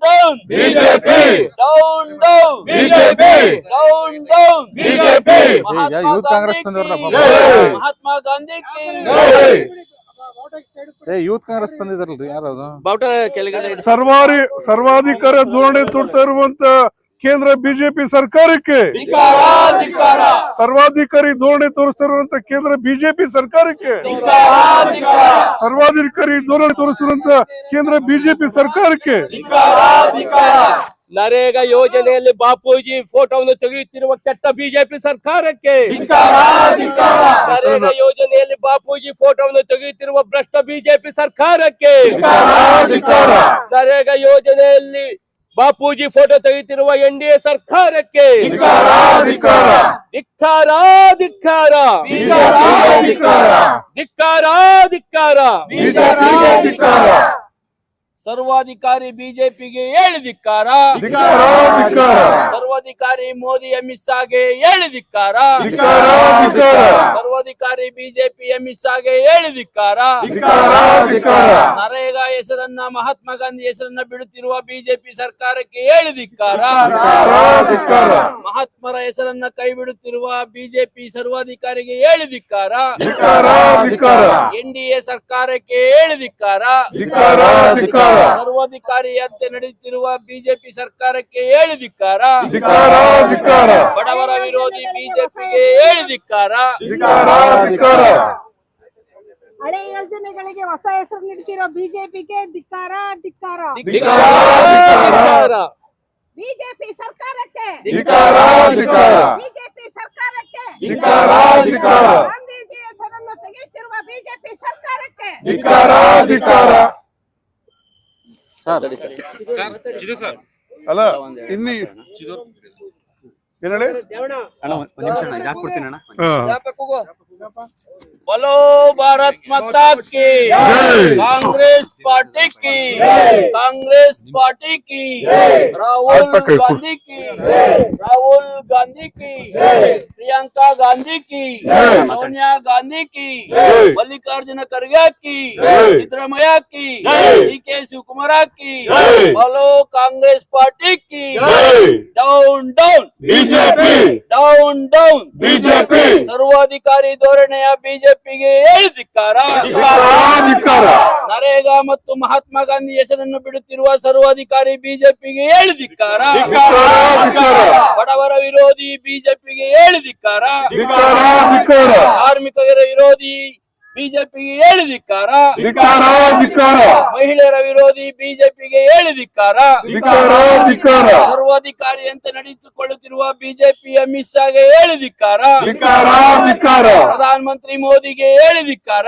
down BJP down down BJP down down BJP youth Congress ತಂದವ್ರಲ್ಲ ಮಹಾತ್ಮ ಗಾಂಧಿ ಕಿ youth Congress ತಂದಿದಾರಲ್ರಿ ಯಾರದು ಬಾವುಟ ಕೆಳಗಡೆ ಸರ್ವಾಧಿಕಾರ ಧೋರಣೆ ತೊಡ್ತಾ ಇರುವಂತ ಕೇಂದ್ರ ಬಿಜೆಪಿ ಸರ್ಕಾರಕ್ಕೆ ಸರ್ವಾಧಿಕಾರಿ ಧೋರಣೆ ತೋರಿಸ್ತಿರುವಂತ ಕೇಂದ್ರ ಬಿಜೆಪಿ ಸರ್ಕಾರಕ್ಕೆ ಸರ್ವಾಧಿಕಾರಿ ಧೋರಣೆ ತೋರಿಸಿರುವಂತ ಕೇಂದ್ರ ಬಿಜೆಪಿ ಸರ್ಕಾರಕ್ಕೆ ನರೇಗಾ ಯೋಜನೆಯಲ್ಲಿ ಬಾಪೂಜಿ ಫೋಟೋವನ್ನು ತೆಗೆಯುತ್ತಿರುವ ಕೆಟ್ಟ ಬಿಜೆಪಿ ಸರ್ಕಾರಕ್ಕೆ ನರೇಗಾ ಯೋಜನೆಯಲ್ಲಿ ಬಾಪೂಜಿ ಫೋಟೋವನ್ನು ತೆಗೆಯುತ್ತಿರುವ ಭ್ರಷ್ಟ ಬಿಜೆಪಿ ಸರ್ಕಾರಕ್ಕೆ ನರೇಗಾ ಯೋಜನೆಯಲ್ಲಿ ಬಾಪೂಜಿ ಫೋಟೋ ತೆಗೆಯುತ್ತಿರುವ ಎನ್ಡಿಎ ಸರ್ಕಾರಕ್ಕೆ ಧಿಕ್ಕಾರ ಧಿಕ್ಕಾರ ಧಿಕ್ಕಾರ ಸರ್ವಾಧಿಕಾರಿ ಬಿಜೆಪಿಗೆ ಹೇಳಿ ಧಿಕ್ಕಾರ ಸರ್ವಾಧಿಕಾರಿ ಮೋದಿ ಅಮಿತ್ ಶಾಗೆ ಹೇಳಿ ಧಿಕ್ಕಾರ ಸರ್ವಾಧಿಕಾರಿ ಬಿಜೆಪಿ ಅಮಿತ್ ಶಾಗೆ ಹೇಳಿ ಧಿಕ್ಕಾರ ನರೇಗಾ ಹೆಸರನ್ನ ಮಹಾತ್ಮ ಗಾಂಧಿ ಹೆಸರನ್ನ ಬಿಡುತ್ತಿರುವ ಬಿಜೆಪಿ ಸರ್ಕಾರಕ್ಕೆ ಹೇಳಿ ಧಿಕ್ಕಾರ ಮಹಾತ್ಮರ ಹೆಸರನ್ನ ಕೈ ಬಿಡುತ್ತಿರುವ ಬಿಜೆಪಿ ಸರ್ವಾಧಿಕಾರಿಗೆ ಹೇಳಿ ಧಿಕ್ಕಾರ ಎನ್ಡಿಎ ಸರ್ಕಾರಕ್ಕೆ ಹೇಳಿ ಧಿಕ್ಕಾರ ಸರ್ವಾಧಿಕಾರಿಯಂತೆ ನಡೆಯುತ್ತಿರುವ ಬಿಜೆಪಿ ಸರ್ಕಾರಕ್ಕೆ ಹೇಳಿ ಧಿಕ್ಕಾರ ಬಡವರ ವಿರೋಧಿ ಬಿಜೆಪಿಗೆ ಹೇಳಿ ಧಿಕ್ಕಾರ ಹಳೆ ಯೋಜನೆಗಳಿಗೆ ಹೊಸ ಹೆಸರು ನೀಡುತ್ತಿರೋ ಬಿಜೆಪಿಗೆ ಧಿಕ್ಕಾರ ಧಿಕ್ಕಾರ ಬಿಜೆಪಿ ಸರ್ಕಾರಕ್ಕೆ ಬಿಜೆಪಿ ಸರ್ಕಾರಕ್ಕೆ ಗಾಂಧೀಜಿ ಹೆಸರನ್ನು ತೆಗೆಯುತ್ತಿರುವ ಬಿಜೆಪಿ ಸರ್ಕಾರಕ್ಕೆ ಅಲ್ಲ ಇನ್ನಿ ಏನ್ ಹೇಳಿ बोलो भारत माता की कांग्रेस पार्टी की कांग्रेस पार्टी की राहुल गांधी की राहुल गांधी की प्रियंका गांधी की सोनिया गांधी की मल्लिकार्जुन खड़गे की सिद्धरामैया की डीके शिवकुमार की बोलो कांग्रेस पार्टी की down down BJP down down BJP ಸರ್ವಾಧಿಕಾರಿ ಧೋರಣೆಯ ಬಿಜೆಪಿಗೆ ಹೇಳಿ ಧಿಕ್ಕಾರ ನರೇಗಾ ಮತ್ತು ಮಹಾತ್ಮ ಗಾಂಧಿ ಹೆಸರನ್ನು ಬಿಡುತ್ತಿರುವ ಸರ್ವಾಧಿಕಾರಿ ಬಿಜೆಪಿಗೆ ಹೇಳಿ ಧಿಕ್ಕಾರ ಬಡವರ ವಿರೋಧಿ ಬಿಜೆಪಿಗೆ ಹೇಳಿ ಧಿಕ್ಕಾರ ಕಾರ್ಮಿಕರ ವಿರೋಧಿ ಬಿಜೆಪಿಗೆ ಹೇಳಿ ಧಿಕ್ಕಾರ ಮಹಿಳೆಯರ ವಿರೋಧಿ ಬಿಜೆಪಿಗೆ ಹೇಳಿ ಧಿಕ್ಕಾರ ಸರ್ವಾಧಿಕಾರಿಯಂತೆ ನಡೆಸಿಕೊಳ್ಳುತ್ತಿರುವ ಬಿಜೆಪಿ ಅಮಿತ್ ಶಾಗೆ ಹೇಳಿ ಧಿಕ್ಕಾರ ಪ್ರಧಾನ ಮಂತ್ರಿ ಮೋದಿಗೆ ಹೇಳಿ ಧಿಕ್ಕಾರ